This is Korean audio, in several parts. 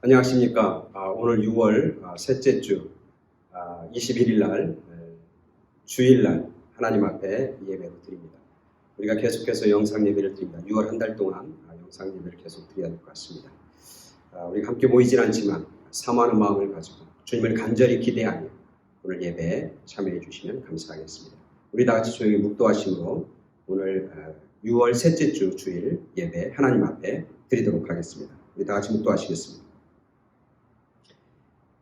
안녕하십니까. 오늘 6월 셋째 주 21일 날 주일날 하나님 앞에 예배를 드립니다. 우리가 계속해서 영상 예배를 드립니다. 6월 한 달 동안 영상 예배를 계속 드려야 될 것 같습니다. 우리가 함께 모이진 않지만 사모하는 마음을 가지고 주님을 간절히 기대하며 오늘 예배에 참여해 주시면 감사하겠습니다. 우리 다 같이 조용히 묵도하심으로 오늘 6월 셋째 주 주일 예배 하나님 앞에 드리도록 하겠습니다. 우리 다 같이 묵도하시겠습니다.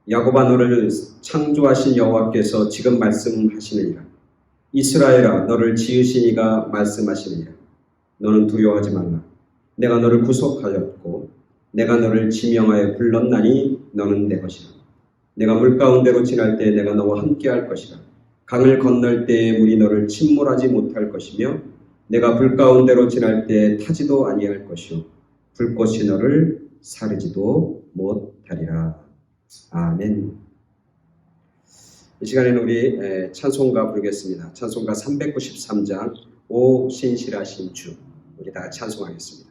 야곱아, 너를 창조하신 여호와께서 지금 말씀하시느니라. 이스라엘아, 너를 지으신 이가 말씀하시느니라. 너는 두려워하지 말라. 내가 너를 구속하였고 내가 너를 지명하여 불렀나니 너는 내 것이라. 내가 물 가운데로 지날 때 내가 너와 함께할 것이라. 강을 건널 때에 물이 너를 침몰하지 못할 것이며 내가 불 가운데로 지날 때 타지도 아니할 것이요 불꽃이 너를 사르지도 못하리라. 아멘. 이 시간에는 우리 찬송가 부르겠습니다. 찬송가 393장 오 신실하신 주, 우리 다 찬송하겠습니다.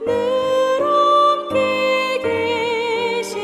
늘 함께 계신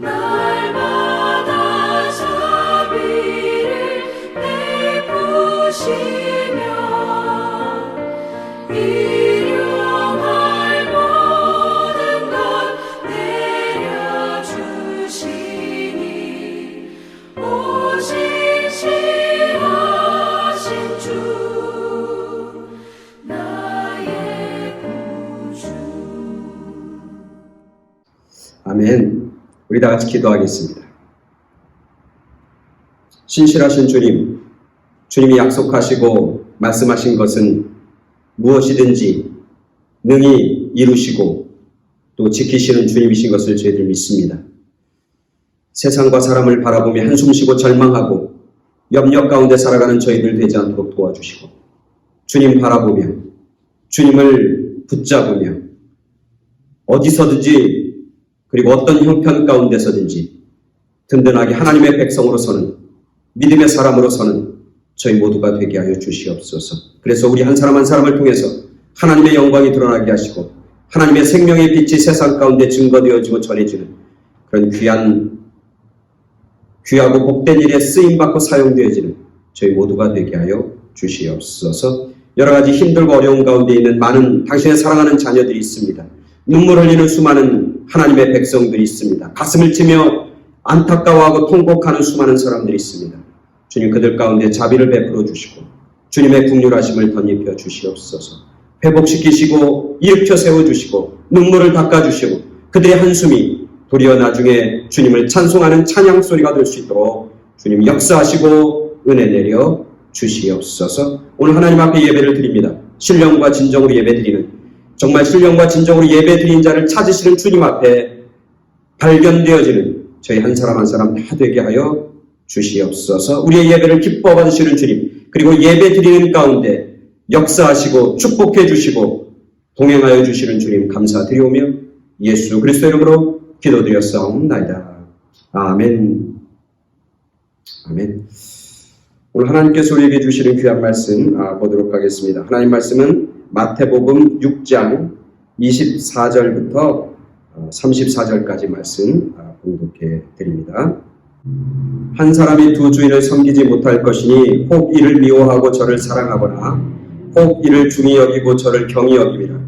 날마다 자비를 베푸시며 일용할 모든 것 내려주시니 오직 시하신 주 나의 구주. 아멘. 우리 다 같이 기도하겠습니다. 신실하신 주님, 주님이 약속하시고 말씀하신 것은 무엇이든지 능히 이루시고 또 지키시는 주님이신 것을 저희들 믿습니다. 세상과 사람을 바라보며 한숨 쉬고 절망하고 염려 가운데 살아가는 저희들 되지 않도록 도와주시고 주님 바라보며 주님을 붙잡으며 어디서든지 그리고 어떤 형편 가운데서든지 든든하게 하나님의 백성으로서는 믿음의 사람으로서는 저희 모두가 되게 하여 주시옵소서. 그래서 우리 한 사람 한 사람을 통해서 하나님의 영광이 드러나게 하시고 하나님의 생명의 빛이 세상 가운데 증거되어지고 전해지는 그런 귀하고 복된 일에 쓰임받고 사용되어지는 저희 모두가 되게 하여 주시옵소서. 여러 가지 힘들고 어려운 가운데 있는 많은 당신의 사랑하는 자녀들이 있습니다. 눈물 흘리는 수많은 하나님의 백성들이 있습니다. 가슴을 치며 안타까워하고 통곡하는 수많은 사람들이 있습니다. 주님 그들 가운데 자비를 베풀어 주시고 주님의 긍휼하심을 덧입혀 주시옵소서. 회복시키시고 일으켜 세워주시고 눈물을 닦아주시고 그들의 한숨이 도리어 나중에 주님을 찬송하는 찬양 소리가 될 수 있도록 주님 역사하시고 은혜 내려 주시옵소서. 오늘 하나님 앞에 예배를 드립니다. 신령과 진정으로 예배드리는 정말 신령과 진정으로 예배드린 자를 찾으시는 주님 앞에 발견되어지는 저희 한 사람 한 사람 다 되게 하여 주시옵소서. 우리의 예배를 기뻐 받으시는 주님 그리고 예배 드리는 가운데 역사하시고 축복해 주시고 동행하여 주시는 주님 감사드리오며 예수 그리스도 이름으로 기도드렸사옵나이다. 아멘. 아멘. 오늘 하나님께서 우리에게 주시는 귀한 말씀 보도록 하겠습니다. 하나님 말씀은 마태복음 6장 24절부터 34절까지 말씀 공독해 드립니다. 한 사람이 두 주인을 섬기지 못할 것이니 혹 이를 미워하고 저를 사랑하거나 혹 이를 중히 여기고 저를 경히 여김이라.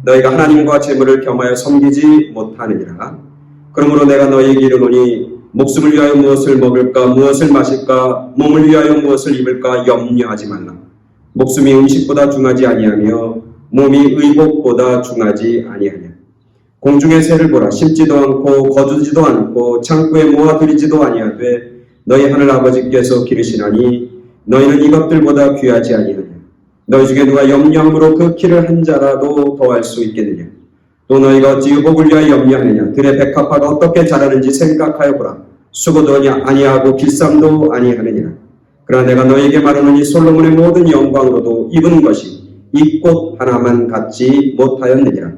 너희가 하나님과 재물을 겸하여 섬기지 못하느니라. 그러므로 내가 너희에게 이르노니 목숨을 위하여 무엇을 먹을까 무엇을 마실까 몸을 위하여 무엇을 입을까 염려하지 말라. 목숨이 음식보다 중하지 아니하며 몸이 의복보다 중하지 아니하냐. 공중의 새를 보라. 심지도 않고 거두지도 않고 창고에 모아두리지도 아니하되 너희 하늘 아버지께서 기르시나니 너희는 이것들보다 귀하지 아니하냐. 너희 중에 누가 염려함으로 그 키를 한 자라도 더할 수 있겠느냐. 또 너희가 어찌 의복을 위하여 염려하느냐. 들의 백합화가 어떻게 자라는지 생각하여 보라. 수고도 아니하고 길쌈도 아니하느니라. 그러나 내가 너희에게 말하노니 솔로몬의 모든 영광으로도 입은 것이 이 꽃 하나만 갖지 못하였느니라.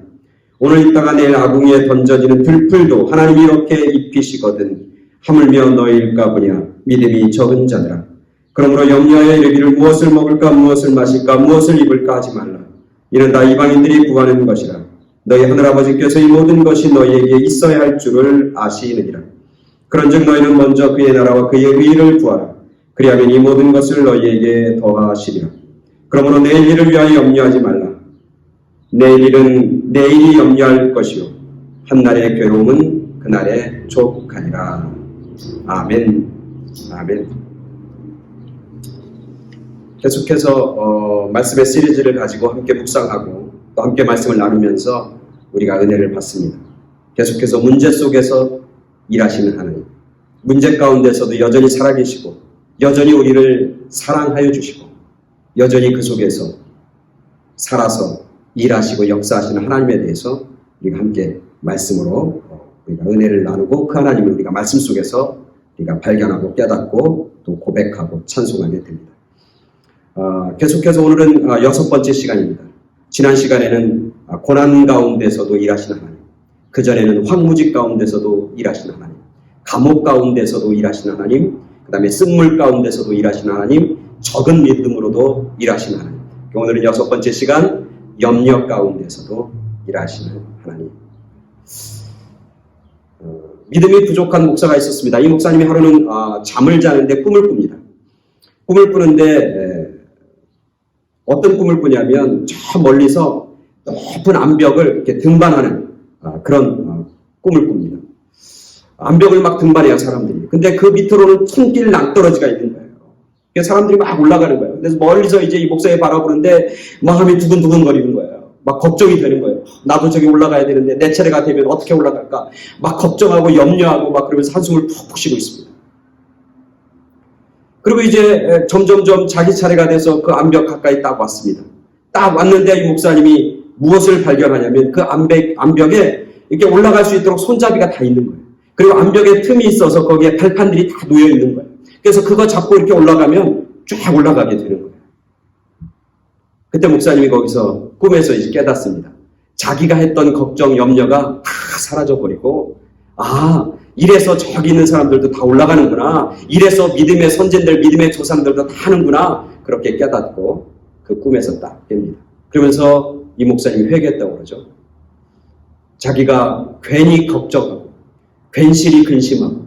오늘 있다가 내일 아궁이에 던져지는 들풀도 하나님이 이렇게 입히시거든 하물며 너희일까 보냐. 믿음이 적은 자들아. 그러므로 염려하여 이르기를 무엇을 먹을까 무엇을 마실까 무엇을 입을까 하지 말라. 이는 다 이방인들이 구하는 것이라. 너희 하늘아버지께서 이 모든 것이 너희에게 있어야 할 줄을 아시느니라. 그런즉 너희는 먼저 그의 나라와 그의 의를 구하라. 그리하면 이 모든 것을 너희에게 더하시리라. 그러므로 내일 일을 위하여 염려하지 말라. 내일 일은 내일이 염려할 것이요 한날의 괴로움은 그날의 족하니라. 아멘. 아멘. 계속해서 말씀의 시리즈를 가지고 함께 묵상하고 또 함께 말씀을 나누면서 우리가 은혜를 받습니다. 계속해서 문제 속에서 일하시는 하나님, 문제 가운데서도 여전히 살아계시고 여전히 우리를 사랑하여 주시고 여전히 그 속에서 살아서 일하시고 역사하시는 하나님에 대해서 우리가 함께 말씀으로 우리가 은혜를 나누고 그 하나님을 우리가 말씀 속에서 우리가 발견하고 깨닫고 또 고백하고 찬송하게 됩니다. 계속해서 오늘은 6번째 시간입니다. 지난 시간에는 고난 가운데서도 일하시는 하나님, 그 전에는 황무지 가운데서도 일하시는 하나님, 감옥 가운데서도 일하시는 하나님, 그 다음에 쓴물 가운데서도 일하시는 하나님, 적은 믿음으로도 일하시는 하나님. 오늘은 6번째 시간, 염려 가운데서도 일하시는 하나님. 믿음이 부족한 목사가 있었습니다. 이 목사님이 하루는 잠을 자는데 꿈을 꿉니다. 꿈을 꾸는데 어떤 꿈을 꾸냐면 저 멀리서 높은 암벽을 이렇게 등반하는 그런 꿈을 꿉니다. 암벽을 막 등반해요, 사람들이. 근데 그 밑으로는 손길 낭떠러지가 있는 거예요. 그래서 사람들이 막 올라가는 거예요. 그래서 멀리서 이제 이 목사에 바라보는데 마음이 두근두근 거리는 거예요. 막 걱정이 되는 거예요. 나도 저기 올라가야 되는데 내 차례가 되면 어떻게 올라갈까? 막 걱정하고 염려하고 막 그러면서 한숨을 푹푹 쉬고 있습니다. 그리고 이제 점점점 자기 차례가 돼서 그 암벽 가까이 딱 왔습니다. 딱 왔는데 이 목사님이 무엇을 발견하냐면 그 암벽에 이렇게 올라갈 수 있도록 손잡이가 다 있는 거예요. 그리고 암벽에 틈이 있어서 거기에 발판들이 다 놓여 있는 거예요. 그래서 그거 잡고 이렇게 올라가면 쫙 올라가게 되는 거예요. 그때 목사님이 거기서 꿈에서 이제 깨닫습니다. 자기가 했던 걱정, 염려가 다 사라져버리고, 이래서 저기 있는 사람들도 다 올라가는구나. 이래서 믿음의 선진들, 믿음의 조상들도 다 하는구나. 그렇게 깨닫고 그 꿈에서 딱 깹니다. 그러면서 이 목사님이 회개했다고 그러죠. 자기가 괜히 걱정하고, 괜시리 근심하고,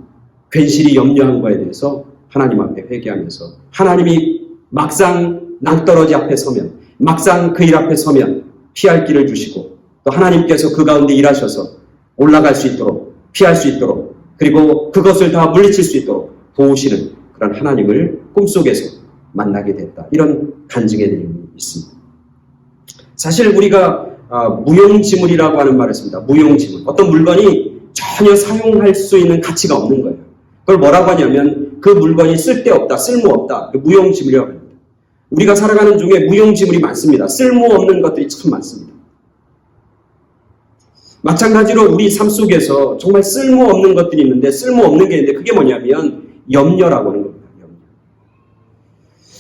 괜시리 염려한 거에 대해서 하나님 앞에 회개하면서 하나님이 막상 낭떠러지 앞에 서면, 막상 그 일 앞에 서면 피할 길을 주시고 또 하나님께서 그 가운데 일하셔서 올라갈 수 있도록, 피할 수 있도록, 그리고 그것을 다 물리칠 수 있도록 도우시는 그런 하나님을 꿈속에서 만나게 됐다. 이런 간증의 내용이 있습니다. 사실 우리가 무용지물이라고 하는 말을 씁니다. 무용지물. 어떤 물건이 전혀 사용할 수 있는 가치가 없는 거예요. 그걸 뭐라고 하냐면 그 물건이 쓸데없다, 쓸모없다. 무용지물이라고 합니다. 우리가 살아가는 중에 무용지물이 많습니다. 쓸모없는 것들이 참 많습니다. 마찬가지로 우리 삶 속에서 정말 쓸모없는 것들이 있는데, 쓸모없는 게 있는데 그게 뭐냐면 염려라고 하는 겁니다. 염려.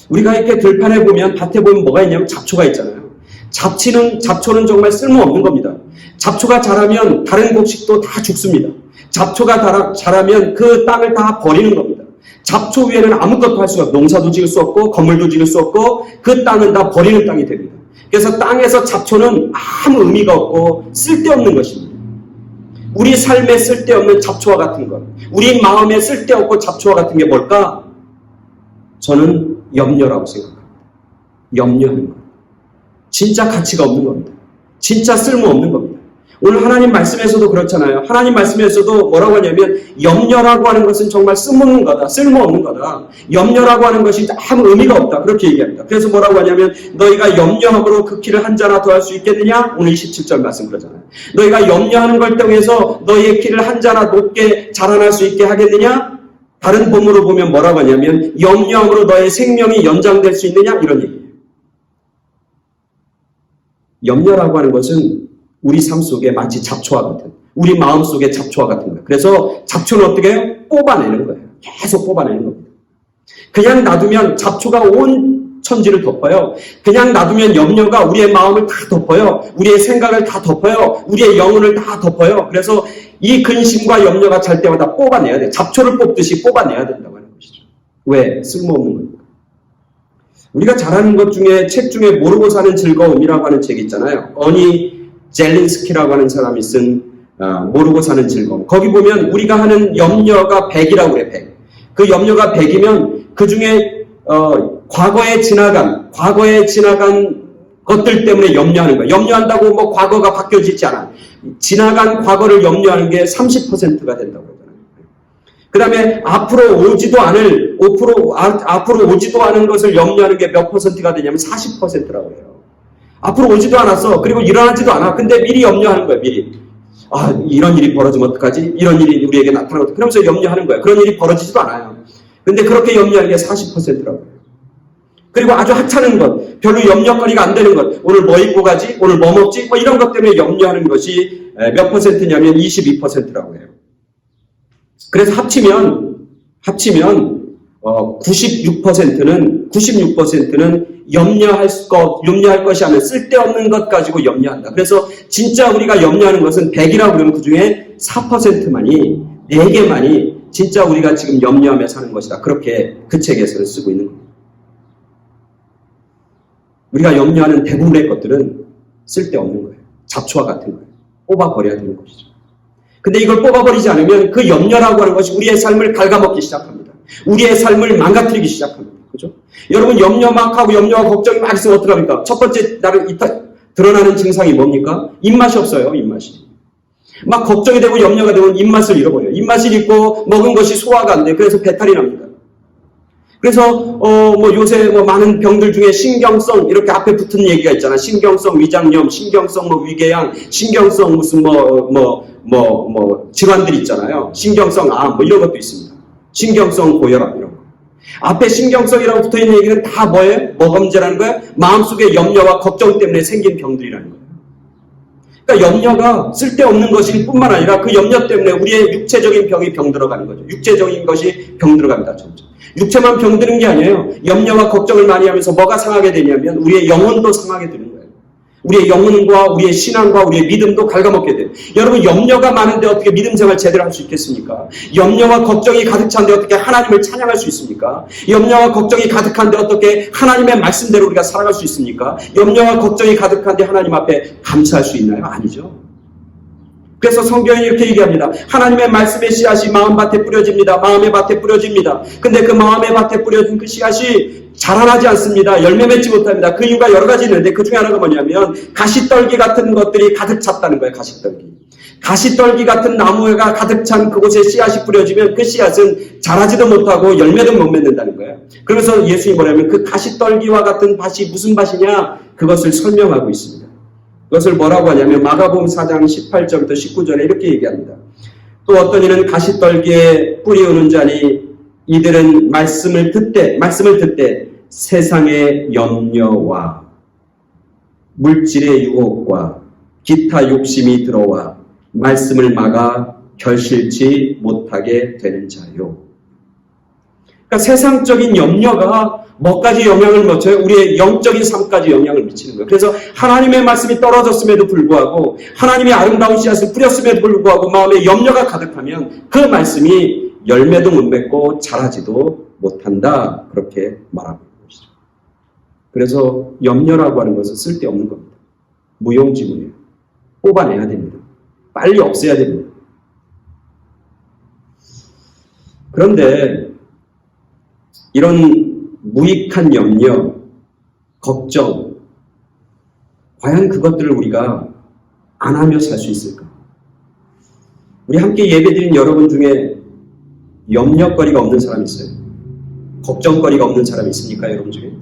우리가 이렇게 들판에 보면, 밭에 보면 뭐가 있냐면 잡초가 있잖아요. 잡초는 정말 쓸모없는 겁니다. 잡초가 자라면 다른 곡식도 다 죽습니다. 잡초가 자라면 그 땅을 다 버리는 겁니다. 잡초 위에는 아무것도 할 수가 없고, 농사도 지을 수 없고, 건물도 지을 수 없고, 그 땅은 다 버리는 땅이 됩니다. 그래서 땅에서 잡초는 아무 의미가 없고 쓸데없는 것입니다. 우리 삶에 쓸데없는 잡초와 같은 것, 우리 마음에 쓸데없고 잡초와 같은 게 뭘까? 저는 염려라고 생각합니다. 염려하는 것. 진짜 가치가 없는 겁니다. 진짜 쓸모없는 겁니다. 오늘 하나님 말씀에서도 그렇잖아요. 하나님 말씀에서도 뭐라고 하냐면 염려라고 하는 것은 정말 쓸모없는 거다. 쓸모없는 거다. 염려라고 하는 것이 아무 의미가 없다. 그렇게 얘기합니다. 그래서 뭐라고 하냐면 너희가 염려함으로 그 키를 한 자나 더 할 수 있겠느냐? 오늘 27절 말씀 그러잖아요. 너희가 염려하는 걸 통해서 너희의 키를 한 자나 높게 자라날 수 있게 하겠느냐? 다른 본문으로 보면 뭐라고 하냐면 염려함으로 너의 생명이 연장될 수 있느냐? 이런 얘기예요. 염려라고 하는 것은 우리 삶 속에 마치 잡초와 같은, 우리 마음 속에 잡초와 같은 거예요. 그래서 잡초는 어떻게 해요? 뽑아내는 거예요. 계속 뽑아내는 겁니다. 그냥 놔두면 잡초가 온 천지를 덮어요. 그냥 놔두면 염려가 우리의 마음을 다 덮어요. 우리의 생각을 다 덮어요. 우리의 영혼을 다 덮어요. 그래서 이 근심과 염려가 잘 때마다 뽑아내야 돼요. 잡초를 뽑듯이 뽑아내야 된다고 하는 것이죠. 왜? 쓸모없는 겁니다. 우리가 잘하는 것 중에, 책 중에 모르고 사는 즐거움이라고 하는 책이 있잖아요. 어니 젤린스키라고 하는 사람이 쓴 모르고 사는 즐거움. 거기 보면 우리가 하는 염려가 100이라고 그래. 100. 그 염려가 100이면 그 중에 과거에 지나간 것들 때문에 염려하는 거야. 염려한다고 뭐 과거가 바뀌어지지 않아. 지나간 과거를 염려하는 게 30%가 된다고 그러잖아요. 그 다음에 앞으로 오지도 않은 것을 염려하는 게 몇 퍼센트가 되냐면 40%라고 해요. 앞으로 오지도 않았어. 그리고 일어나지도 않아. 근데 미리 염려하는 거야, 미리. 이런 일이 벌어지면 어떡하지? 이런 일이 우리에게 나타나고, 그러면서 염려하는 거야. 그런 일이 벌어지지도 않아요. 근데 그렇게 염려하는 게 40%라고 해요. 그리고 아주 하찮은 것, 별로 염려거리가 안 되는 것, 오늘 뭐 입고 가지? 오늘 뭐 먹지? 뭐 이런 것 때문에 염려하는 것이 몇 퍼센트냐면 22%라고 해요. 그래서 합치면 96%는 염려할 것이 아니라 쓸데없는 것 가지고 염려한다. 그래서 진짜 우리가 염려하는 것은 100이라고 그러면 그 중에 4%만이, 4개만이 진짜 우리가 지금 염려하며 사는 것이다. 그렇게 그 책에서는 쓰고 있는 겁니다. 우리가 염려하는 대부분의 것들은 쓸데없는 거예요. 잡초와 같은 거예요. 뽑아버려야 되는 것이죠. 근데 이걸 뽑아버리지 않으면 그 염려라고 하는 것이 우리의 삶을 갉아먹기 시작합니다. 우리의 삶을 망가뜨리기 시작합니다. 그죠? 여러분, 염려 막 하고 염려와 걱정이 막 있으면 어떡합니까? 첫 번째 드러나는 증상이 뭡니까? 입맛이 없어요, 입맛이. 막 걱정이 되고 염려가 되면 입맛을 잃어버려요. 입맛을 잃고 먹은 것이 소화가 안 돼. 그래서 배탈이 납니다. 그래서 요새 많은 병들 중에 신경성 이렇게 앞에 붙은 얘기가 있잖아. 신경성 위장염, 신경성 위궤양, 신경성 무슨 질환들 있잖아요. 신경성 암 이런 것도 있습니다. 신경성 고혈압 이런 거. 앞에 신경성이라고 붙어 있는 얘기는 다 뭐예요? 뭐검제라는 거예요? 마음속에 염려와 걱정 때문에 생긴 병들이라는 거예요. 그러니까 염려가 쓸데없는 것일 뿐만 아니라 그 염려 때문에 우리의 육체적인 병이 병들어가는 거죠. 육체적인 것이 병들어갑니다. 점점. 육체만 병드는 게 아니에요. 염려와 걱정을 많이 하면서 뭐가 상하게 되냐면 우리의 영혼도 상하게 되는 거예요. 우리의 영혼과 우리의 신앙과 우리의 믿음도 갉아먹게 돼요. 여러분, 염려가 많은데 어떻게 믿음 생활 제대로 할 수 있겠습니까? 염려와 걱정이 가득 찬데 어떻게 하나님을 찬양할 수 있습니까? 염려와 걱정이 가득한데 어떻게 하나님의 말씀대로 우리가 살아갈 수 있습니까? 염려와 걱정이 가득한데 하나님 앞에 감사할 수 있나요? 아니죠. 그래서 성경이 이렇게 얘기합니다. 하나님의 말씀의 씨앗이 마음밭에 뿌려집니다. 마음의 밭에 뿌려집니다. 근데 그 마음의 밭에 뿌려진 그 씨앗이 자라나지 않습니다. 열매 맺지 못합니다. 그 이유가 여러 가지 있는데 그 중에 하나가 뭐냐면 가시떨기 같은 것들이 가득 찼다는 거예요. 가시떨기. 가시떨기 같은 나무가 가득 찬 그곳에 씨앗이 뿌려지면 그 씨앗은 자라지도 못하고 열매도 못 맺는다는 거예요. 그래서 예수님이 뭐냐면 그 가시떨기와 같은 밭이 무슨 밭이냐? 그것을 설명하고 있습니다. 그것을 뭐라고 하냐면 마가복음 4장 18절부터 19절에 이렇게 얘기합니다. 또 어떤 이는 가시떨기에 뿌리 오는 자니 이들은 말씀을 듣되 세상의 염려와 물질의 유혹과 기타 욕심이 들어와 말씀을 막아 결실치 못하게 되는 자요. 그러니까 세상적인 염려가 뭐까지 영향을 미쳐요? 우리의 영적인 삶까지 영향을 미치는 거예요. 그래서 하나님의 말씀이 떨어졌음에도 불구하고 하나님의 아름다운 씨앗을 뿌렸음에도 불구하고 마음에 염려가 가득하면 그 말씀이 열매도 못 맺고 자라지도 못한다. 그렇게 말하고 있는 것이죠. 그래서 염려라고 하는 것은 쓸데없는 겁니다. 무용지물이에요. 뽑아내야 됩니다. 빨리 없애야 됩니다. 그런데 이런 무익한 염려, 걱정, 과연 그것들을 우리가 안 하며 살 수 있을까? 우리 함께 예배드린 여러분 중에 염려거리가 없는 사람이 있어요? 걱정거리가 없는 사람이 있습니까, 여러분 중에?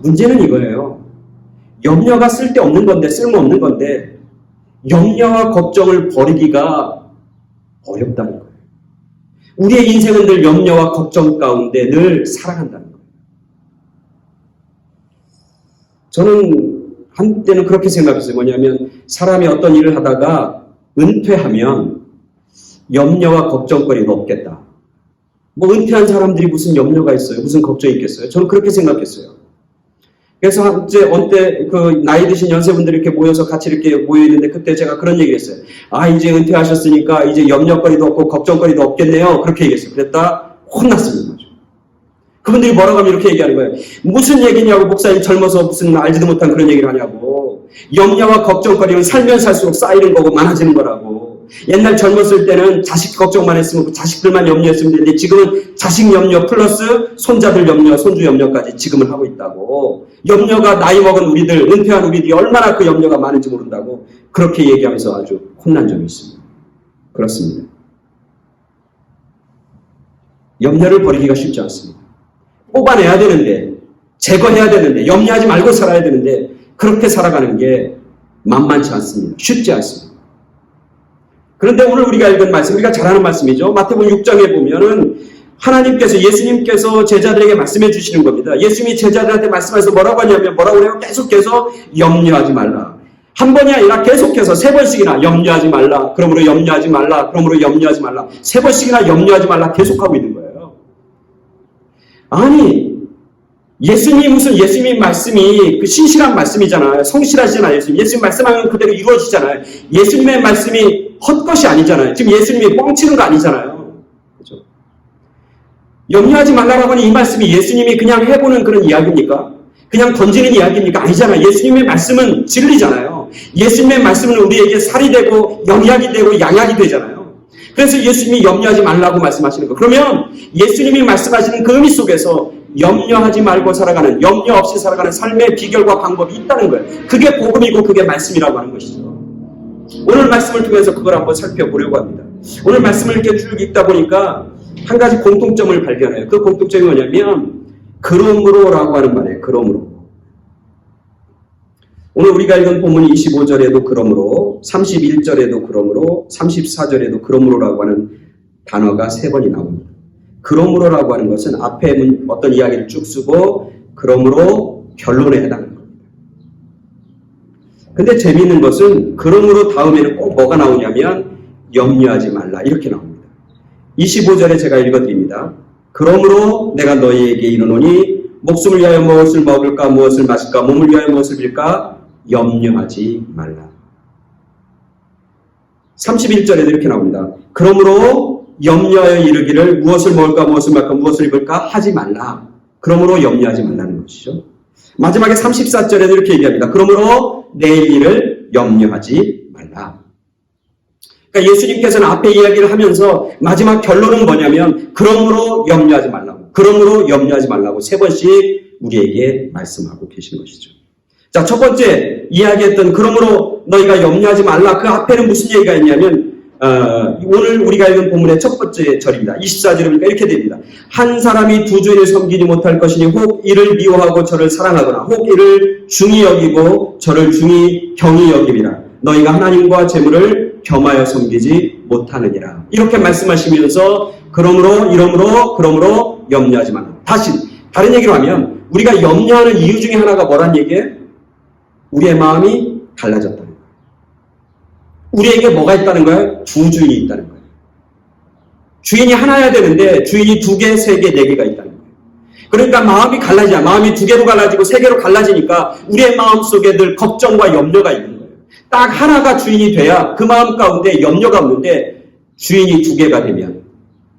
문제는 이거예요. 염려가 쓸데없는 건데, 쓸모없는 건데, 염려와 걱정을 버리기가 어렵다는 거예요. 우리의 인생은 늘 염려와 걱정 가운데 늘 살아간다는 거예요. 저는 한때는 그렇게 생각했어요. 뭐냐면 사람이 어떤 일을 하다가 은퇴하면 염려와 걱정거리가 없겠다. 은퇴한 사람들이 무슨 염려가 있어요? 무슨 걱정이 있겠어요? 저는 그렇게 생각했어요. 그래서 이제 언제 나이 드신 연세분들이 이렇게 모여서 같이 이렇게 모여 있는데 그때 제가 그런 얘기를 했어요. 이제 은퇴하셨으니까 이제 염려거리도 없고 걱정거리도 없겠네요. 그렇게 얘기했어요. 그랬다 혼났습니다. 그분들이 뭐라고 하면 이렇게 얘기하는 거예요. 무슨 얘기냐고, 목사님 젊어서 무슨 알지도 못한 그런 얘기를 하냐고. 염려와 걱정거리는 살면 살수록 쌓이는 거고 많아지는 거라고. 옛날 젊었을 때는 자식 걱정만 했으면 그 자식들만 염려했으면 되는데 지금은 자식 염려 플러스 손자들 염려, 손주 염려까지 지금은 하고 있다고. 염려가 나이 먹은 우리들, 은퇴한 우리들이 얼마나 그 염려가 많은지 모른다고 그렇게 얘기하면서 아주 혼난 적이 있습니다. 그렇습니다. 염려를 버리기가 쉽지 않습니다. 뽑아내야 되는데, 제거해야 되는데, 염려하지 말고 살아야 되는데 그렇게 살아가는 게 만만치 않습니다. 쉽지 않습니다. 그런데 오늘 우리가 읽은 말씀, 우리가 잘 아는 말씀이죠. 마태복음 6장에 보면은 하나님께서, 예수님께서 제자들에게 말씀해 주시는 겁니다. 예수님이 제자들한테 말씀해서 뭐라고 하냐면, 뭐라고 그래요? 계속해서 염려하지 말라. 한 번이 아니라 계속해서 3번씩이나 염려하지 말라. 그러므로 염려하지 말라. 그러므로 염려하지 말라. 3번씩이나 염려하지 말라. 계속하고 있는 거예요. 아니, 예수님의 말씀이 그 신실한 말씀이잖아요. 성실하시잖아요. 예수님 말씀하면 그대로 이루어지잖아요. 예수님의 말씀이 헛것이 아니잖아요. 지금 예수님이 뻥치는 거 아니잖아요. 그렇죠? 염려하지 말라고 하는 이 말씀이 예수님이 그냥 해보는 그런 이야기입니까? 그냥 던지는 이야기입니까? 아니잖아요. 예수님의 말씀은 진리잖아요. 예수님의 말씀은 우리에게 살이 되고 영약이 되고 양약이 되잖아요. 그래서 예수님이 염려하지 말라고 말씀하시는 거. 그러면 예수님이 말씀하시는 그 의미 속에서 염려하지 말고 살아가는, 염려 없이 살아가는 삶의 비결과 방법이 있다는 거예요. 그게 복음이고 그게 말씀이라고 하는 것이죠. 오늘 말씀을 통해서 그걸 한번 살펴보려고 합니다. 오늘 말씀을 이렇게 쭉 읽다 보니까 한 가지 공통점을 발견해요. 그 공통점이 뭐냐면 그러므로라고 하는 말이에요. 그러므로. 오늘 우리가 읽은 본문 25절에도 그러므로, 31절에도 그러므로, 34절에도 그러므로라고 하는 단어가 3번이 나옵니다. 그러므로라고 하는 것은 앞에 어떤 이야기를 쭉 쓰고 그러므로 결론에 해당하는 겁니다. 근데 재미있는 것은 그러므로 다음에는 꼭 뭐가 나오냐면 염려하지 말라 이렇게 나옵니다. 25절에 제가 읽어드립니다. 그러므로 내가 너희에게 이르노니 목숨을 위하여 무엇을 먹을까 무엇을 마실까 몸을 위하여 무엇을 빌까 염려하지 말라. 31절에도 이렇게 나옵니다. 그러므로 염려하여 이르기를 무엇을 먹을까 무엇을 마실까 무엇을 입을까 하지 말라. 그러므로 염려하지 말라는 것이죠. 마지막에 34절에도 이렇게 얘기합니다. 그러므로 내일 일을 염려하지 말라. 그러니까 예수님께서는 앞에 이야기를 하면서 마지막 결론은 뭐냐면 그러므로 염려하지 말라고, 그러므로 염려하지 말라고 3번씩 우리에게 말씀하고 계신 것이죠. 자, 첫 번째 이야기했던 그러므로 너희가 염려하지 말라, 그 앞에는 무슨 얘기가 있냐면 오늘 우리가 읽은 본문의 첫 번째 절입니다. 24절에 보니까 이렇게 됩니다. 한 사람이 두 주인을 섬기지 못할 것이니 혹 이를 미워하고 저를 사랑하거나 혹 이를 중히 여기고 저를 중히 경히 여김이라. 너희가 하나님과 재물을 겸하여 섬기지 못하느니라. 이렇게 말씀하시면서 그러므로 염려하지 말라. 다시 다른 얘기로 하면 우리가 염려하는 이유 중에 하나가 뭐란 얘기예요? 우리의 마음이 달라졌다는 거예요. 우리에게 뭐가 있다는 거예요? 두 주인이 있다는 거예요. 주인이 하나여야 되는데 주인이 2개, 3개, 4개가 있다는 거예요. 그러니까 마음이 갈라지자. 마음이 2개로 갈라지고 3개로 갈라지니까 우리의 마음 속에 늘 걱정과 염려가 있는 거예요. 딱 하나가 주인이 돼야 그 마음 가운데 염려가 없는데 주인이 2개가 되면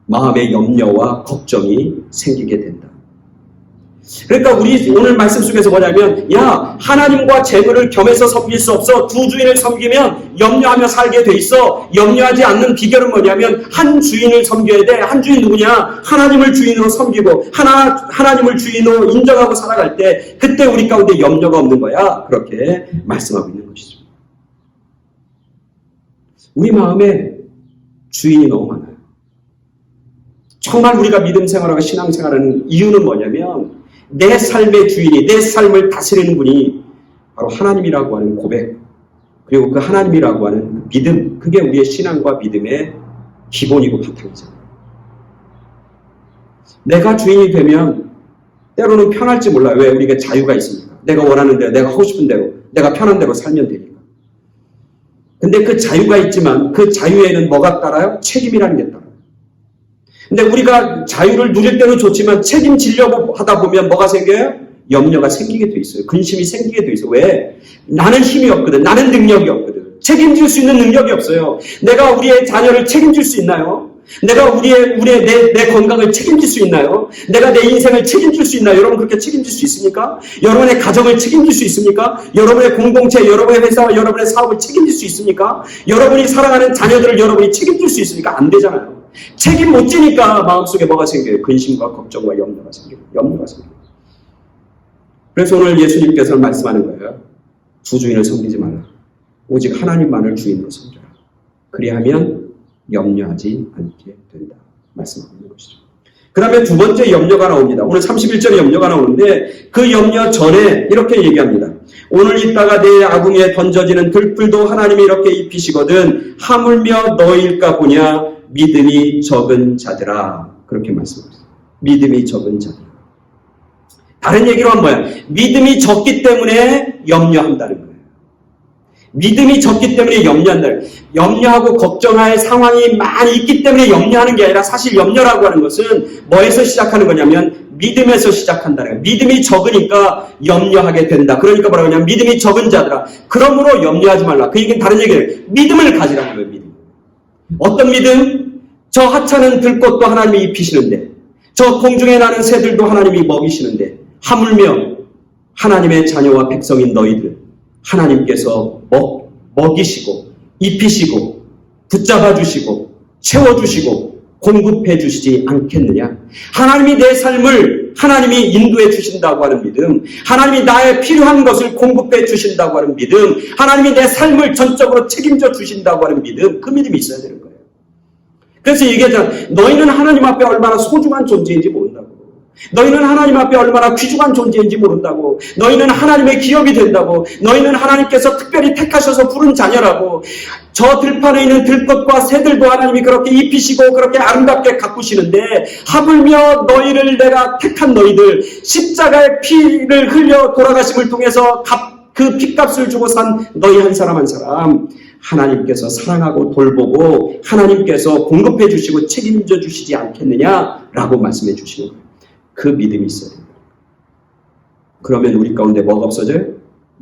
마음의 염려와 걱정이 생기게 된다. 그러니까 우리 오늘 말씀 속에서 뭐냐면 야, 하나님과 재물을 겸해서 섬길 수 없어. 두 주인을 섬기면 염려하며 살게 돼 있어. 염려하지 않는 비결은 뭐냐면 한 주인을 섬겨야 돼. 한 주인 누구냐? 하나님을 주인으로 섬기고 하나님을 주인으로 인정하고 살아갈 때 그때 우리 가운데 염려가 없는 거야. 그렇게 말씀하고 있는 것이죠. 우리 마음에 주인이 너무 많아요. 정말 우리가 믿음 생활하고 신앙 생활하는 이유는 뭐냐면 내 삶의 주인이, 내 삶을 다스리는 분이 바로 하나님이라고 하는 고백, 그리고 그 하나님이라고 하는 믿음, 그게 우리의 신앙과 믿음의 기본이고 바탕이잖아요. 내가 주인이 되면 때로는 편할지 몰라요. 왜? 우리가 자유가 있으니까. 내가 원하는 대로, 내가 하고 싶은 대로, 내가 편한 대로 살면 되니까. 근데 그 자유가 있지만 그 자유에는 뭐가 따라요? 책임이라는 게 따라요. 근데 우리가 자유를 누릴 때는 좋지만 책임지려고 하다 보면 뭐가 생겨요? 염려가 생기게 돼 있어요. 근심이 생기게 돼 있어요. 왜? 나는 힘이 없거든. 나는 능력이 없거든. 책임질 수 있는 능력이 없어요. 내가 우리의 자녀를 책임질 수 있나요? 내가 내 건강을 책임질 수 있나요? 내가 내 인생을 책임질 수 있나요? 여러분 그렇게 책임질 수 있습니까? 여러분의 가정을 책임질 수 있습니까? 여러분의 공동체, 여러분의 회사와 여러분의 사업을 책임질 수 있습니까? 여러분이 사랑하는 자녀들을 여러분이 책임질 수 있습니까? 안 되잖아요. 책임 못 지니까 마음속에 뭐가 생겨요? 근심과 걱정과 염려가 생겨요. 그래서 오늘 예수님께서는 말씀하는 거예요. 두 주인을 섬기지 말라. 오직 하나님만을 주인으로 섬겨라. 그리하면 염려하지 않게 된다. 말씀하고 있는 것이죠. 그 다음에 두 번째 염려가 나옵니다. 오늘 31절에 염려가 나오는데 그 염려 전에 이렇게 얘기합니다. 오늘 있다가 내일 아궁이에 던져지는 들불도 하나님이 이렇게 입히시거든 하물며 너희일까 보냐 믿음이 적은 자들아. 그렇게 말씀하셨어요. 믿음이 적은 자들아. 다른 얘기로 하면 뭐야? 믿음이 적기 때문에 염려한다는 거예요. 믿음이 적기 때문에 염려한다는 거예요. 염려하고 걱정할 상황이 많이 있기 때문에 염려하는 게 아니라 사실 염려라고 하는 것은 뭐에서 시작하는 거냐면 믿음에서 시작한다는 거예요. 믿음이 적으니까 염려하게 된다. 그러니까 뭐라고 하냐면 믿음이 적은 자들아. 그러므로 염려하지 말라. 그 얘기는 다른 얘기예요. 믿음을 가지라는 거예요. 믿음. 어떤 믿음? 저 하찮은 들꽃도 하나님이 입히시는데 저 공중에 나는 새들도 하나님이 먹이시는데 하물며 하나님의 자녀와 백성인 너희들 하나님께서 먹이시고 입히시고 붙잡아 주시고 채워주시고 공급해 주시지 않겠느냐? 하나님이 내 삶을 하나님이 인도해 주신다고 하는 믿음, 하나님이 나의 필요한 것을 공급해 주신다고 하는 믿음, 하나님이 내 삶을 전적으로 책임져 주신다고 하는 믿음, 그 믿음이 있어야 되는 거예요. 그래서 얘기하잖아. 너희는 하나님 앞에 얼마나 소중한 존재인지 모른다고. 너희는 하나님 앞에 얼마나 귀중한 존재인지 모른다고. 너희는 하나님의 기업이 된다고. 너희는 하나님께서 특별히 택하셔서 부른 자녀라고. 저 들판에 있는 들것과 새들도 하나님이 그렇게 입히시고 그렇게 아름답게 가꾸시는데 하물며 너희를 내가 택한 너희들 십자가의 피를 흘려 돌아가심을 통해서 그 핏값을 주고 산 너희 한 사람 한 사람 하나님께서 사랑하고 돌보고 하나님께서 공급해 주시고 책임져 주시지 않겠느냐라고 말씀해 주시는 거예요. 그 믿음이 있어야 됩니다. 그러면 우리 가운데 뭐가 없어져요?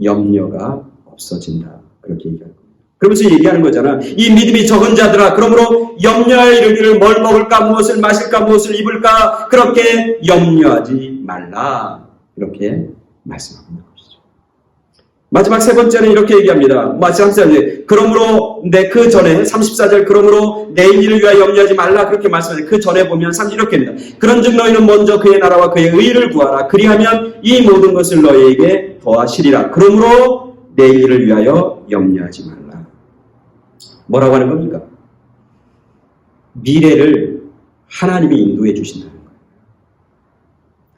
염려가 없어진다. 그렇게 얘기하는 거예요. 그러면서 얘기하는 거잖아. 이 믿음이 적은 자들아, 그러므로 염려에 이르기를 뭘 먹을까, 무엇을 마실까, 무엇을 입을까, 그렇게 염려하지 말라. 이렇게 말씀하고 있는 것이죠. 마지막 세 번째는 이렇게 얘기합니다. 마지막 34절. 그러므로 그 전에 34절 그러므로 내일 일을 위하여 염려하지 말라 그렇게 말씀하는데 그 전에 보면 이렇게 합니다. 그런즉 너희는 먼저 그의 나라와 그의 의를 구하라. 그리하면 이 모든 것을 너희에게 더하시리라. 그러므로 내일 일을 위하여 염려하지 말라. 뭐라고 하는 겁니까? 미래를 하나님이 인도해 주신다는 거예요.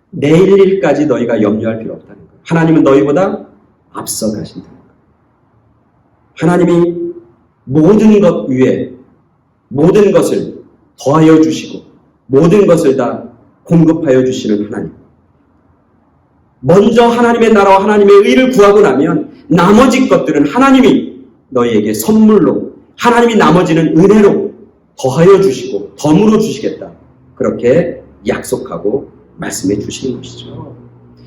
내일 일까지 너희가 염려할 필요 없다는 거예요. 하나님은 너희보다 앞서 가신다는 거예요. 하나님이 모든 것 위에 모든 것을 더하여 주시고 모든 것을 다 공급하여 주시는 하나님. 먼저 하나님의 나라와 하나님의 의를 구하고 나면 나머지 것들은 하나님이 너희에게 선물로 하나님이 나머지는 은혜로 더하여 주시고 덤으로 주시겠다. 그렇게 약속하고 말씀해 주시는 것이죠.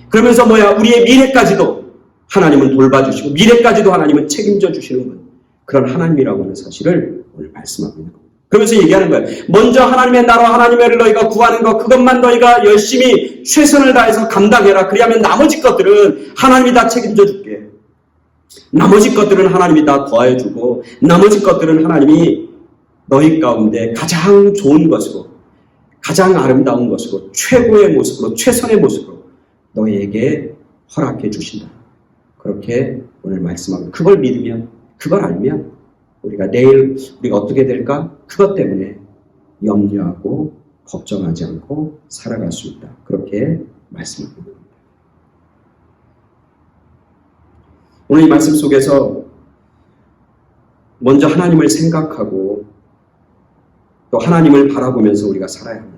그러면서 우리의 미래까지도 하나님은 돌봐주시고 미래까지도 하나님은 책임져 주시는 분. 그런 하나님이라고 하는 사실을 오늘 말씀하고 있는 겁니다. 그러면서 얘기하는 거예요. 먼저 하나님의 나라와 하나님의 의를 너희가 구하는 것, 그것만 너희가 열심히 최선을 다해서 감당해라. 그리하면 나머지 것들은 하나님이 다 책임져 줄게. 나머지 것들은 하나님이 다 더하여 주고 나머지 것들은 하나님이 너희 가운데 가장 좋은 것으로 가장 아름다운 것으로 최고의 모습으로 최선의 모습으로 너희에게 허락해 주신다. 그렇게 오늘 말씀하고 그걸 믿으면 그걸 알면 우리가 내일 우리가 어떻게 될까? 그것 때문에 염려하고 걱정하지 않고 살아갈 수 있다. 그렇게 말씀하고 있습니다. 오늘 이 말씀 속에서 먼저 하나님을 생각하고 또 하나님을 바라보면서 우리가 살아야 합니다.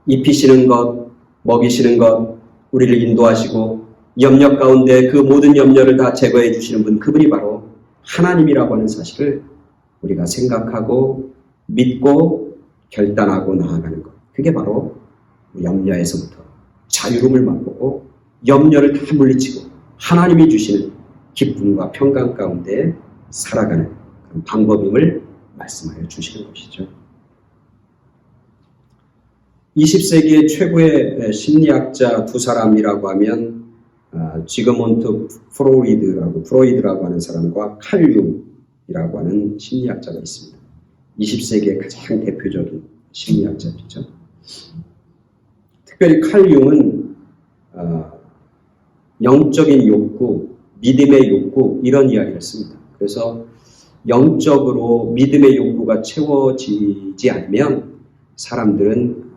입히시는 것, 먹이시는 것, 우리를 인도하시고 염려 가운데 그 모든 염려를 다 제거해 주시는 분, 그분이 바로 하나님이라고 하는 사실을 우리가 생각하고 믿고 결단하고 나아가는 것. 그게 바로 염려에서부터 자유로움을 맛보고 염려를 다 물리치고 하나님이 주시는 기쁨과 평강 가운데 살아가는 그런 방법임을 말씀하여 주시는 것이죠. 20세기의 최고의 심리학자 두 사람이라고 하면 지그몬트 프로이드라고 하는 사람과 칼 융이라고 하는 심리학자가 있습니다. 20세기의 가장 대표적인 심리학자죠. 특별히 칼 융은 영적인 욕구, 믿음의 욕구 이런 이야기를 했습니다. 그래서 영적으로 믿음의 욕구가 채워지지 않으면 사람들은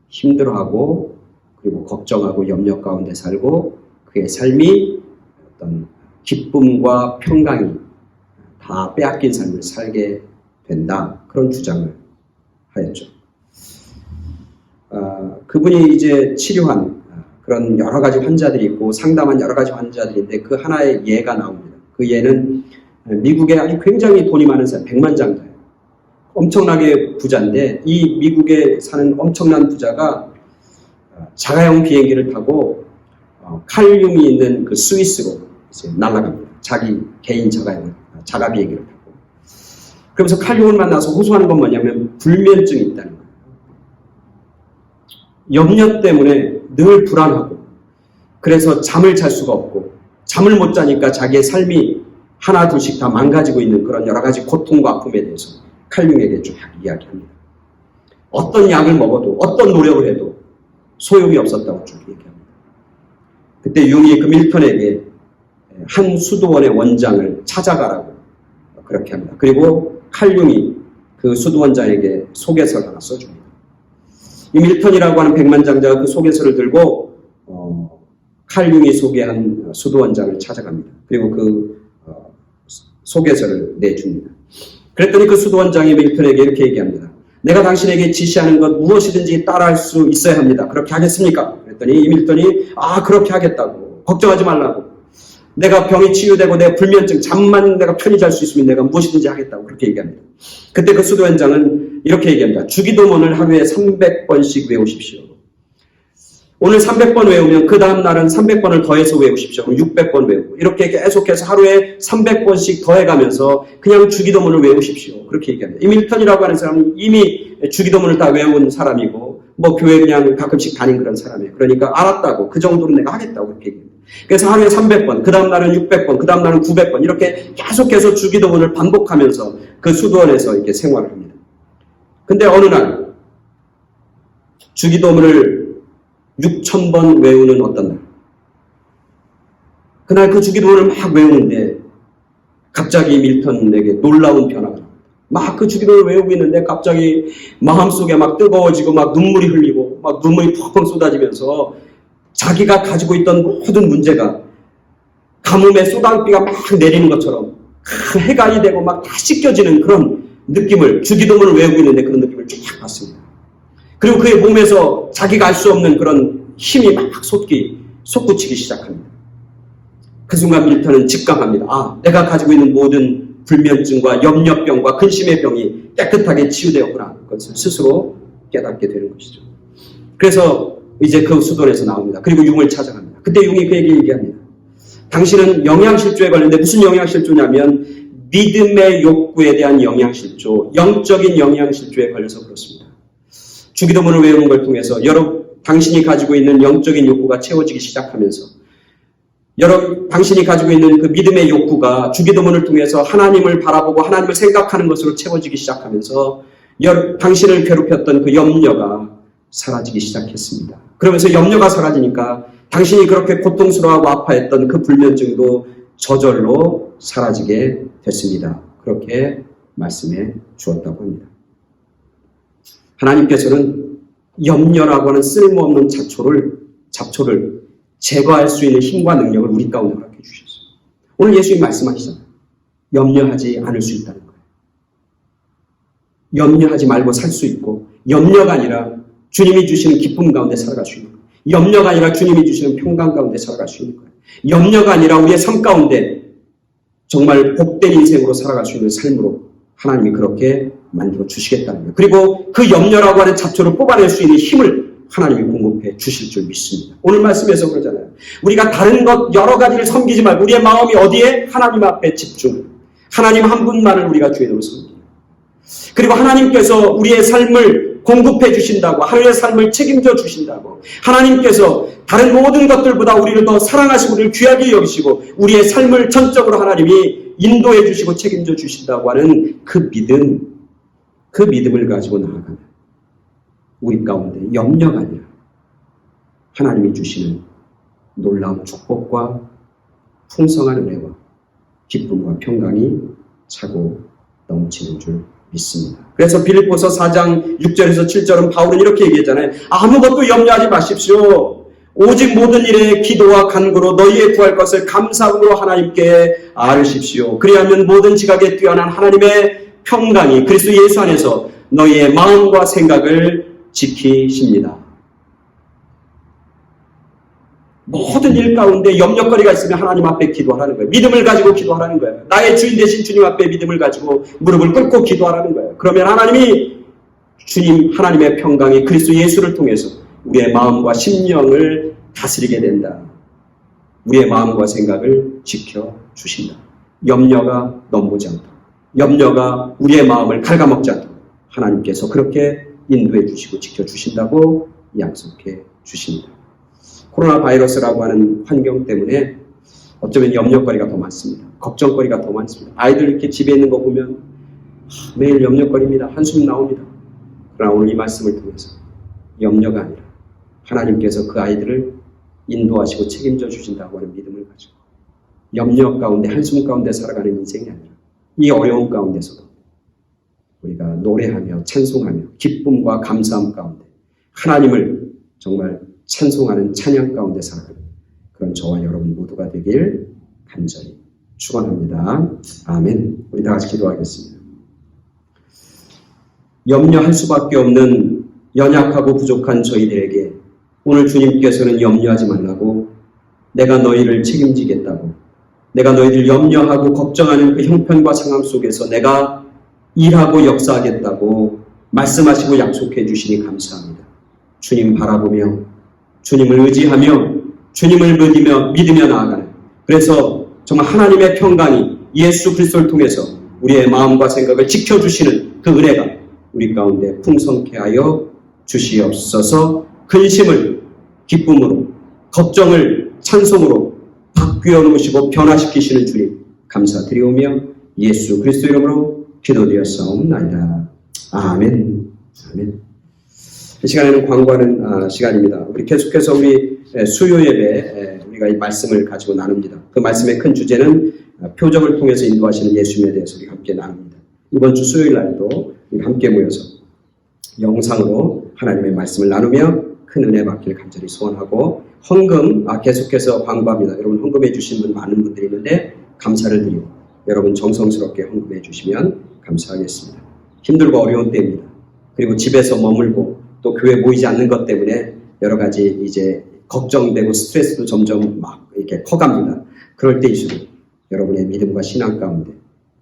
힘들어하고 그리고 걱정하고 염려 가운데 살고 그의 삶이 어떤 기쁨과 평강이 다 빼앗긴 삶을 살게 된다. 그런 주장을 하였죠. 그분이 이제 치료한 그런 여러 가지 환자들이 있고 상담한 여러 가지 환자들인데 그 하나의 예가 나옵니다. 그 예는 미국에 아주 굉장히 돈이 많은 사람, 백만장자예요. 엄청나게 부자인데 이 미국에 사는 엄청난 부자가 자가용 비행기를 타고 칼륨이 있는 그 스위스로 이제 날아갑니다. 자기 개인 자가 비행기를 타고. 그러면서 칼륨을 만나서 호소하는 건 뭐냐면 불면증이 있다는 거예요. 염려 때문에 늘 불안하고 그래서 잠을 잘 수가 없고 잠을 못 자니까 자기의 삶이 하나 둘씩 다 망가지고 있는 그런 여러 가지 고통과 아픔에 대해서 칼융에게 쭉 이야기합니다. 어떤 약을 먹어도 어떤 노력을 해도 소용이 없었다고 쭉 얘기합니다. 그때 융이 그 밀턴에게 한 수도원의 원장을 찾아가라고 그렇게 합니다. 그리고 칼융이 그 수도원장에게 소개서를 하나 써줍니다. 이 밀턴이라고 하는 백만장자가 그 소개서를 들고 칼융이 소개한 수도원장을 찾아갑니다. 그리고 그 소개서를 내줍니다. 그랬더니 그 수도원장이 밀턴에게 이렇게 얘기합니다. 내가 당신에게 지시하는 것 무엇이든지 따라할 수 있어야 합니다. 그렇게 하겠습니까? 그랬더니 이 밀턴이 그렇게 하겠다고. 걱정하지 말라고. 내가 병이 치유되고 내가 불면증, 잠만 내가 편히 잘 수 있으면 내가 무엇이든지 하겠다고 그렇게 얘기합니다. 그때 그 수도원장은 이렇게 얘기합니다. 주기도문을 하루에 300번씩 외우십시오. 오늘 300번 외우면 그 다음 날은 300번을 더해서 외우십시오. 그럼 600번 외우고 이렇게 계속해서 하루에 300번씩 더해가면서 그냥 주기도문을 외우십시오. 그렇게 얘기합니다. 이 밀턴이라고 하는 사람은 이미 주기도문을 다 외운 사람이고 뭐 교회 그냥 가끔씩 다닌 그런 사람이에요. 그러니까 알았다고 그 정도는 내가 하겠다고 그렇게 얘기합니다. 그래서 하루에 300번, 그 다음 날은 600번, 그 다음 날은 900번 이렇게 계속해서 주기도문을 반복하면서 그 수도원에서 이렇게 생활을 합니다. 근데 어느 날 주기도문을 6,000번 외우는 어떤 날 그날 그 주기도문을 막 외우는데 갑자기 밀턴에게 놀라운 변화가 납니다. 막 그 주기도문을 외우고 있는데 갑자기 마음속에 막 뜨거워지고 막 눈물이 흘리고 막 눈물이 펑펑 쏟아지면서 자기가 가지고 있던 모든 문제가 가뭄에 소당비가 막 내리는 것처럼 해갈이 되고 막 다 씻겨지는 그런 느낌을 주기도문을 외우고 있는데 그런 느낌을 쫙 받습니다. 그리고 그의 몸에서 자기가 알 수 없는 그런 힘이 막 솟구치기 시작합니다. 그 순간 밀턴은 직감합니다. 내가 가지고 있는 모든 불면증과 염려병과 근심의 병이 깨끗하게 치유되었구나. 그것을 스스로 깨닫게 되는 것이죠. 그래서 이제 그 수도원에서 나옵니다. 그리고 융을 찾아갑니다. 그때 융이 그에게 얘기합니다. 당신은 영양실조에 관련된 무슨 영양실조냐면 믿음의 욕구에 대한 영양실조, 영적인 영양실조에 걸려서 그렇습니다. 주기도문을 외우는 걸 통해서 당신이 가지고 있는 영적인 욕구가 채워지기 시작하면서 당신이 가지고 있는 그 믿음의 욕구가 주기도문을 통해서 하나님을 바라보고 하나님을 생각하는 것으로 채워지기 시작하면서 당신을 괴롭혔던 그 염려가 사라지기 시작했습니다. 그러면서 염려가 사라지니까 당신이 그렇게 고통스러워하고 아파했던 그 불면증도 저절로 사라지게 됐습니다. 그렇게 말씀해 주었다고 합니다. 하나님께서는 염려라고 하는 쓸모없는 잡초를 제거할 수 있는 힘과 능력을 우리 가운데 허락해 주셨어요. 오늘 예수님 말씀하시잖아요. 염려하지 않을 수 있다는 거예요. 염려하지 말고 살 수 있고 염려가 아니라 주님이 주시는 기쁨 가운데 살아갈 수 있는 거예요. 염려가 아니라 주님이 주시는 평강 가운데 살아갈 수 있는 거예요. 염려가 아니라 우리의 삶 가운데 정말 복된 인생으로 살아갈 수 있는 삶으로 하나님이 그렇게 만들어 주시겠다는 거예요. 그리고 그 염려라고 하는 잡초를 뽑아낼 수 있는 힘을 하나님이 공급해 주실 줄 믿습니다. 오늘 말씀에서 그러잖아요. 우리가 다른 것 여러 가지를 섬기지 말고 우리의 마음이 어디에? 하나님 앞에 집중. 하나님 한 분만을 우리가 주인으로 섬기고 그리고 하나님께서 우리의 삶을 공급해 주신다고 하나님의 삶을 책임져 주신다고 하나님께서 다른 모든 것들보다 우리를 더 사랑하시고 우리를 귀하게 여기시고 우리의 삶을 전적으로 하나님이 인도해 주시고 책임져 주신다고 하는 그 믿음을 가지고 나아가는 우리 가운데 염려가 아니라 하나님이 주시는 놀라운 축복과 풍성한 은혜와 기쁨과 평강이 차고 넘치는 줄 믿습니다. 그래서 빌립보서 4장 6절에서 7절은 바울은 이렇게 얘기했잖아요. 아무것도 염려하지 마십시오. 오직 모든 일에 기도와 간구로 너희의 구할 것을 감사함으로 하나님께 아뢰십시오. 그리하면 모든 지각에 뛰어난 하나님의 평강이 그리스도 예수 안에서 너희의 마음과 생각을 지키십니다. 모든 일 가운데 염려거리가 있으면 하나님 앞에 기도하라는 거예요. 믿음을 가지고 기도하라는 거예요. 나의 주인 되신 주님 앞에 믿음을 가지고 무릎을 꿇고 기도하라는 거예요. 그러면 하나님이 하나님의 평강이 그리스도 예수를 통해서 우리의 마음과 심령을 다스리게 된다. 우리의 마음과 생각을 지켜주신다. 염려가 넘보지 않도록 염려가 우리의 마음을 갉아먹지 않도록 하나님께서 그렇게 인도해 주시고 지켜주신다고 약속해 주십니다. 코로나 바이러스라고 하는 환경 때문에 어쩌면 염려거리가 더 많습니다. 걱정거리가 더 많습니다. 아이들 이렇게 집에 있는 거 보면 매일 염려거리입니다. 한숨 나옵니다. 그러나 오늘 이 말씀을 통해서 염려가 아니라 하나님께서 그 아이들을 인도하시고 책임져 주신다고 하는 믿음을 가지고 염려 가운데 한숨 가운데 살아가는 인생이 아니라 이 어려움 가운데서도 우리가 노래하며 찬송하며 기쁨과 감사함 가운데 하나님을 정말 찬송하는 찬양 가운데 살아가는 그런 저와 여러분 모두가 되길 간절히 축원합니다. 아멘. 우리 다 같이 기도하겠습니다. 염려할 수밖에 없는 연약하고 부족한 저희들에게 오늘 주님께서는 염려하지 말라고, 내가 너희를 책임지겠다고, 내가 너희들 염려하고 걱정하는 그 형편과 상황 속에서 내가 일하고 역사하겠다고 말씀하시고 약속해 주시니 감사합니다. 주님 바라보며 주님을 의지하며 주님을 믿으며 나아가는, 그래서 정말 하나님의 평강이 예수 그리스도를 통해서 우리의 마음과 생각을 지켜주시는 그 은혜가 우리 가운데 풍성케 하여 주시옵소서. 근심을 기쁨으로, 걱정을 찬송으로 바뀌어 놓으시고 변화시키시는 주님 감사드리오며 예수 그리스도 이름으로 기도드렸사옵나이다. 아멘. 아멘. 이 시간에는 광고하는 시간입니다. 우리 계속해서 우리 수요 예배 우리가 이 말씀을 가지고 나눕니다. 그 말씀의 큰 주제는 표적을 통해서 인도하시는 예수님에 대해서 우리 함께 나눕니다. 이번 주 수요일 날도 우리 함께 모여서 영상으로 하나님의 말씀을 나누며 큰 은혜 받기를 간절히 소원하고, 헌금 계속해서 광고합니다. 여러분 헌금해 주신 분 많은 분들이 있는데 감사를 드리고 여러분 정성스럽게 헌금해 주시면 감사하겠습니다. 힘들고 어려운 때입니다. 그리고 집에서 머물고 또 교회 모이지 않는 것 때문에 여러 가지 이제 걱정되고 스트레스도 점점 막 이렇게 커갑니다. 그럴 때일수록 여러분의 믿음과 신앙 가운데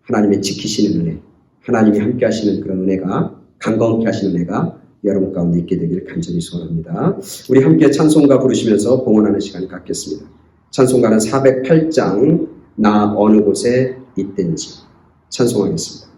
하나님의 지키시는 은혜, 하나님이 함께 하시는 그런 은혜가, 강건케 하시는 은혜가 여러분 가운데 있게 되기를 간절히 소원합니다. 우리 함께 찬송가 부르시면서 봉헌하는 시간을 갖겠습니다. 찬송가는 408장 나 어느 곳에 있든지 찬송하겠습니다.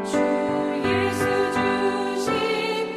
주 예수 주신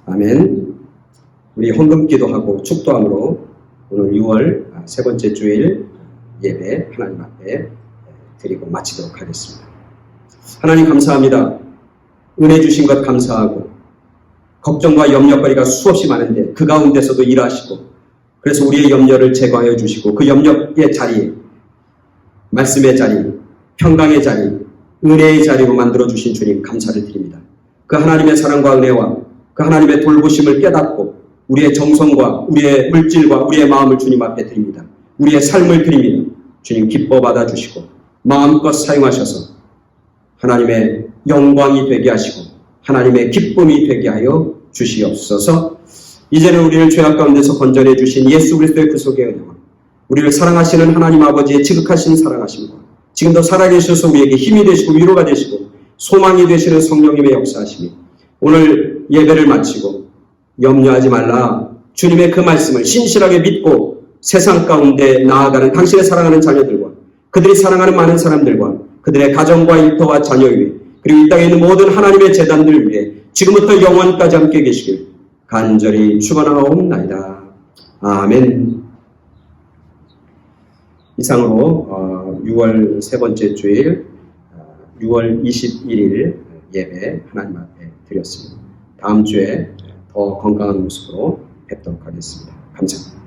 아멘. 우리 헌금기도 하고 축도함으로 오늘 6월 세 번째 주일 예배 하나님 앞에 드리고 마치도록 하겠습니다. 하나님 감사합니다. 은혜 주신 것 감사하고 걱정과 염려거리가 수없이 많은데 그 가운데서도 일하시고 그래서 우리의 염려를 제거하여 주시고 그 염려의 자리, 말씀의 자리, 평강의 자리, 은혜의 자리로 만들어주신 주님 감사를 드립니다. 그 하나님의 사랑과 은혜와 그 하나님의 돌보심을 깨닫고 우리의 정성과 우리의 물질과 우리의 마음을 주님 앞에 드립니다. 우리의 삶을 드립니다. 주님 기뻐 받아주시고 마음껏 사용하셔서 하나님의 영광이 되게 하시고 하나님의 기쁨이 되게 하여 주시옵소서. 이제는 우리를 죄악 가운데서 건져내 주신 예수 그리스도의 구속의 은혜와 우리를 사랑하시는 하나님 아버지의 지극하신 사랑하심과 지금도 살아계셔서 우리에게 힘이 되시고 위로가 되시고 소망이 되시는 성령님의 역사하심이 오늘 예배를 마치고 염려하지 말라 주님의 그 말씀을 신실하게 믿고 세상 가운데 나아가는 당신의 사랑하는 자녀들과 그들이 사랑하는 많은 사람들과 그들의 가정과 일터와 자녀 위에 그리고 이 땅에 있는 모든 하나님의 재단들 위에 지금부터 영원까지 함께 계시길 간절히 축원하옵나이다. 아멘. 이상으로 6월 세 번째 주일 6월 21일 예배 하나님 앞에 드렸습니다. 다음 주에 더 건강한 모습으로 뵙도록 하겠습니다. 감사합니다.